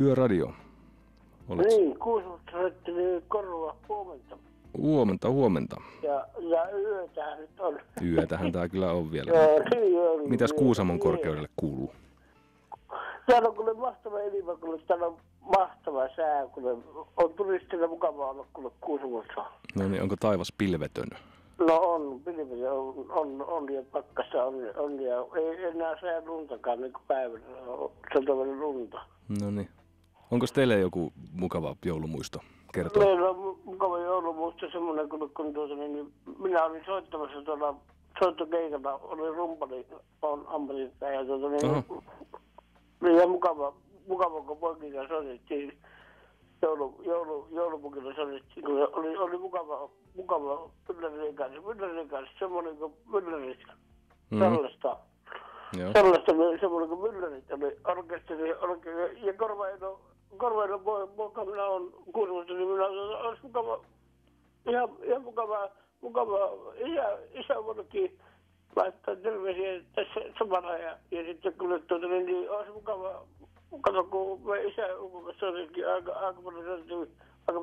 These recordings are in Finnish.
Yöradio. Oletko? Niin, Kuusamosta soitteli Korva huomenta. Huomenta. Ja yötähän nyt on. Yötähän tää kyllä on vielä. Niin, Mitäs Kuusamon korkeudelle kuuluu? Täällä on kuule mahtava ilma, kuule täällä on mahtava sää, kuule on turistilla mukavaa olla kuule Kuusamossa. No niin, onko taivas pilvetön? No on, pilviä on ja pakkasta on ja ei enää sää luntakaan niin kuin päivällä, on lunta. No niin. Onko teille joku mukava joulumuisto kertoa? Meillä on mukava joulumuisto semmoinen, kun niin minä olin soittamassa tuolla soittokeikalla, oli rumpali, on ammatissa ja ja mukava kun poikilla soitettiin, joulupukilla soitettiin, kun oli mukava myllärikas, semmoinen kuin myllärit, sellaista, semmoinen kuin myllärit oli orkesteri, ja Korvaino poika minä olen Kuusamosta, niin minä olisi ihan mukava isä voidakin laittaa terveisiä tässä samalla ja sitten kyllä niin olisi mukava, kun me isäukon soitettiin aika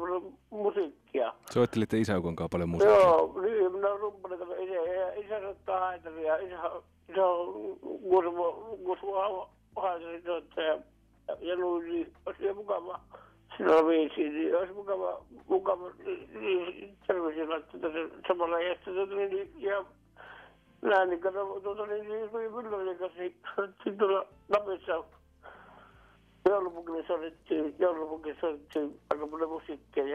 paljon musiikkia. Soittelitte isäukon kanssa paljon musiikkia? Joo, niin minä olen rumpali kato isä ja isä soittaa haitaria, isä on Kuusamon haitarisoittaja. Ja Luili olisi ihan mukava sillä viisiin, niin olisi mukava niin terveisiä laittaa samalla ja ja näin, niin niin Myllärin kanssa, niin tuolla Lapissa joulupukille soitettiin aika paljon musiikkia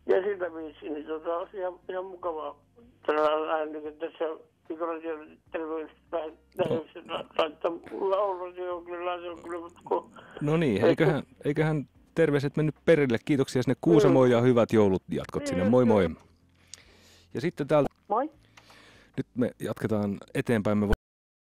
ja sillä viisiin, niin olisi ihan mukava tällä niin tässä No niin, eiköhän terveiset mennyt perille. Kiitoksia sinne Kuusamoon ja hyvät joulut jatkot sinne. Moi moi. Ja sitten täältä. Moi. Nyt me jatketaan eteenpäin.